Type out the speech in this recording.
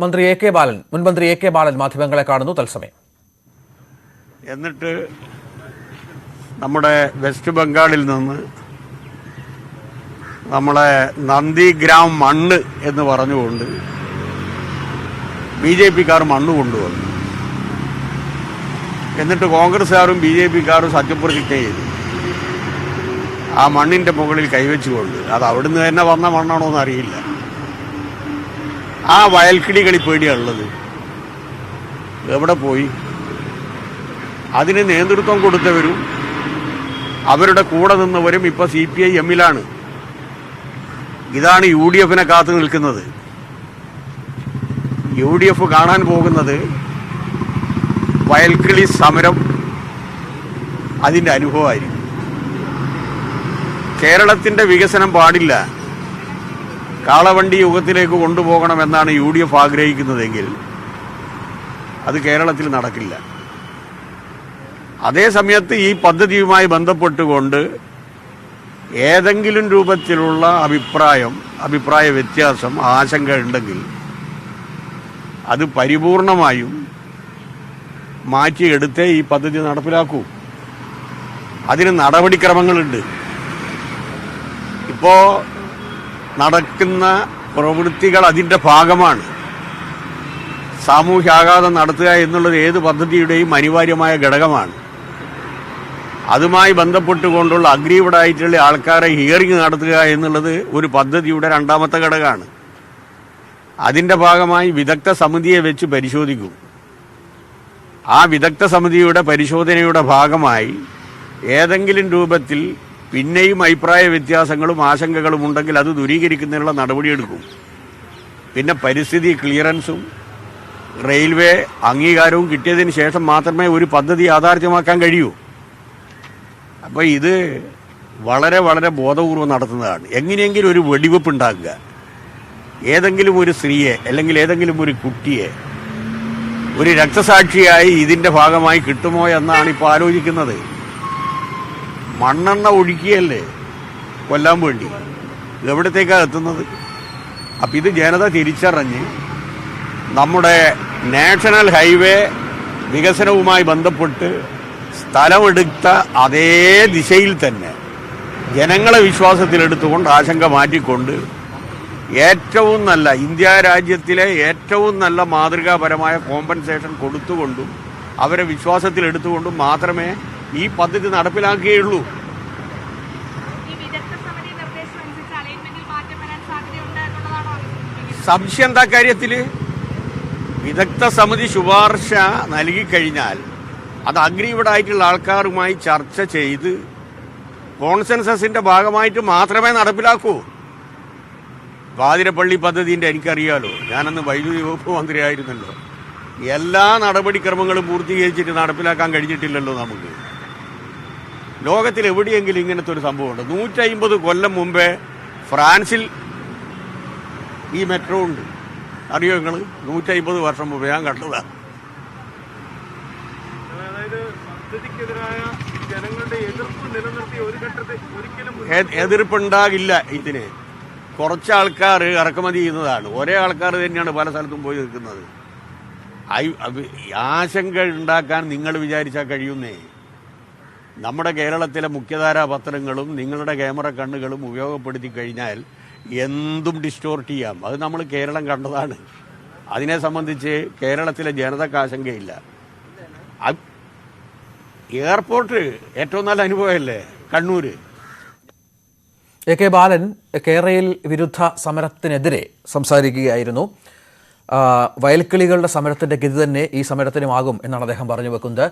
മുൻമന്ത്രി A K ബാലൻ മാധ്യമങ്ങളെ കാണുന്നു തത്സമയം. എന്നിട്ട് നമ്മുടെ വെസ്റ്റ് ബംഗാളിൽ നിന്ന് നമ്മളെ നന്ദിഗ്രാം മണ്ണ് എന്ന് പറഞ്ഞുകൊണ്ട് BJP-ക്കാർ മണ്ണ് കൊണ്ടുവന്നു. എന്നിട്ട് കോൺഗ്രസ്സുകാരും BJP-ക്കാരും സത്യപ്രതിജ്ഞ ചെയ്തു ആ മണ്ണിൻ്റെ മുകളിൽ കൈവച്ചുകൊണ്ട്. അത് അവിടുന്ന് തന്നെ വന്ന മണ്ണാണോ എന്നറിയില്ല. ആ വയൽക്കിളികളിൽ പേടിയാണുള്ളത്. എവിടെ പോയി? അതിന് നേതൃത്വം കൊടുത്തവരും അവരുടെ കൂടെ നിന്നവരും ഇപ്പോൾ CPI-എമ്മിലാണ്. ഇതാണ് UDF-നെ കാത്തു നിൽക്കുന്നത്. UDF കാണാൻ പോകുന്നത് വയൽക്കിളി സമരം, അതിൻ്റെ അനുഭവമായിരിക്കും. കേരളത്തിൻ്റെ വികസനം പാടില്ല, കാളവണ്ടി യുഗത്തിലേക്ക് കൊണ്ടുപോകണമെന്നാണ് UDF ആഗ്രഹിക്കുന്നതെങ്കിൽ അത് കേരളത്തിൽ നടക്കില്ല. അതേ സമയത്ത് ഈ പദ്ധതിയുമായി ബന്ധപ്പെട്ടുകൊണ്ട് ഏതെങ്കിലും രൂപത്തിലുള്ള അഭിപ്രായ വ്യത്യാസം, ആശങ്ക ഉണ്ടെങ്കിൽ അത് പരിപൂർണമായും മാറ്റിയെടുത്തേ ഈ പദ്ധതി നടപ്പിലാക്കൂ. അതിന് നടപടിക്രമങ്ങളുണ്ട്. ഇപ്പോൾ നടക്കുന്ന പ്രവൃത്തികൾ അതിൻ്റെ ഭാഗമാണ്. സാമൂഹ്യാഘാതം നടത്തുക എന്നുള്ളത് ഏത് പദ്ധതിയുടെയും അനിവാര്യമായ ഘടകമാണ്. അതുമായി ബന്ധപ്പെട്ടുകൊണ്ടുള്ള അഗ്രീവ്ഡ് ആയിട്ടുള്ള ആൾക്കാരെ ഹിയറിംഗ് നടത്തുക എന്നുള്ളത് ഒരു പദ്ധതിയുടെ രണ്ടാമത്തെ ഘടകമാണ്. അതിൻ്റെ ഭാഗമായി വിദഗ്ധ സമിതിയെ വെച്ച് പരിശോധിക്കും. ആ വിദഗ്ധ സമിതിയുടെ പരിശോധനയുടെ ഭാഗമായി ഏതെങ്കിലും രൂപത്തിൽ പിന്നെയും അഭിപ്രായ വ്യത്യാസങ്ങളും ആശങ്കകളും ഉണ്ടെങ്കിൽ അത് ദൂരീകരിക്കുന്നതിനുള്ള നടപടിയെടുക്കും. പിന്നെ പരിസ്ഥിതി ക്ലിയറൻസും റെയിൽവേ അംഗീകാരവും കിട്ടിയതിന് ശേഷം മാത്രമേ ഒരു പദ്ധതി യാഥാർത്ഥ്യമാക്കാൻ കഴിയൂ. അപ്പോൾ ഇത് വളരെ വളരെ ബോധപൂർവം നടത്തുന്നതാണ്. എങ്ങനെയെങ്കിലും ഒരു വെടിവെപ്പ് ഉണ്ടാക്കുക, ഏതെങ്കിലും ഒരു സ്ത്രീയെ അല്ലെങ്കിൽ ഏതെങ്കിലും ഒരു കുട്ടിയെ ഒരു രക്തസാക്ഷിയായി ഇതിൻ്റെ ഭാഗമായി കിട്ടുമോ എന്നാണ് ഇപ്പോൾ ആലോചിക്കുന്നത്. മണ്ണെണ്ണ ഒഴുക്കിയല്ലേ കൊല്ലാൻ വേണ്ടി. എവിടത്തേക്കാണ് എത്തുന്നത്? അപ്പം ഇത് ജനത തിരിച്ചറിഞ്ഞ് നമ്മുടെ നാഷണൽ ഹൈവേ വികസനവുമായി ബന്ധപ്പെട്ട് സ്ഥലമെടുത്ത അതേ ദിശയിൽ തന്നെ ജനങ്ങളെ വിശ്വാസത്തിലെടുത്തുകൊണ്ട് ആശങ്ക മാറ്റിക്കൊണ്ട് ഏറ്റവും നല്ല ഇന്ത്യ രാജ്യത്തിലെ ഏറ്റവും നല്ല മാതൃകാപരമായ കോമ്പൻസേഷൻ കൊടുത്തുകൊണ്ടും അവരെ വിശ്വാസത്തിലെടുത്തുകൊണ്ടും മാത്രമേ ഈ പദ്ധതി നടപ്പിലാക്കുകയുള്ളൂ. സംശയം എന്താ കാര്യത്തിൽ? വിദഗ്ധ സമിതി ശുപാർശ നൽകിക്കഴിഞ്ഞാൽ അത് അഗ്രീവ്ഡ് ആയിട്ടുള്ള ആൾക്കാരുമായി ചർച്ച ചെയ്ത് കോൺസെൻസസിന്റെ ഭാഗമായിട്ട് മാത്രമേ നടപ്പിലാക്കൂ. വാതിരപ്പള്ളി പദ്ധതിൻ്റെ എനിക്കറിയാലോ, ഞാനന്ന് വൈദ്യുതി വകുപ്പ് മന്ത്രിയായിരുന്നല്ലോ. എല്ലാ നടപടിക്രമങ്ങളും പൂർത്തീകരിച്ചിട്ട് നടപ്പിലാക്കാൻ കഴിഞ്ഞിട്ടില്ലല്ലോ നമുക്ക്. ലോകത്തിൽ എവിടെയെങ്കിലും ഇങ്ങനത്തെ ഒരു സംഭവമുണ്ട്? 150 കൊല്ലം മുമ്പേ ഫ്രാൻസിൽ ഈ മെട്രോ ഉണ്ട്. അറിയോ നിങ്ങൾ? 150 വർഷം മുമ്പ് ഞാൻ കണ്ടതാണ്. എതിർപ്പുണ്ടാകില്ല. ഇതിന് കുറച്ച് ആൾക്കാർ ഇറക്കുമതി ചെയ്യുന്നതാണ്. ഒരേ ആൾക്കാർ തന്നെയാണ് പല സ്ഥലത്തും പോയി നിൽക്കുന്നത്. ആശങ്ക ഉണ്ടാക്കാൻ നിങ്ങൾ വിചാരിച്ചാൽ കഴിയുന്നേ. നമ്മുടെ കേരളത്തിലെ മുഖ്യധാരാ പത്രങ്ങളും നിങ്ങളുടെ ക്യാമറ കണ്ണുകളും ഉപയോഗപ്പെടുത്തി കഴിഞ്ഞാൽ എന്തും ഡിസ്റ്റോർട്ട് ചെയ്യാം. അത് നമ്മൾ കേരളം കണ്ടതാണ്. അതിനെ സംബന്ധിച്ച് കേരളത്തിലെ ജനതക്ക് ആശങ്കയില്ല. എയർപോർട്ട് ഏറ്റവും നല്ല അനുഭവമല്ലേ കണ്ണൂര്. എ കെ ബാലൻ കേരളയിൽ വിരുദ്ധ സമരത്തിനെതിരെ സംസാരിക്കുകയായിരുന്നു. വയൽക്കിളികളുടെ സമരത്തിന്റെ ഗതി തന്നെ ഈ സമരത്തിനുമാകും എന്നാണ് അദ്ദേഹം പറഞ്ഞു വെക്കുന്നത്.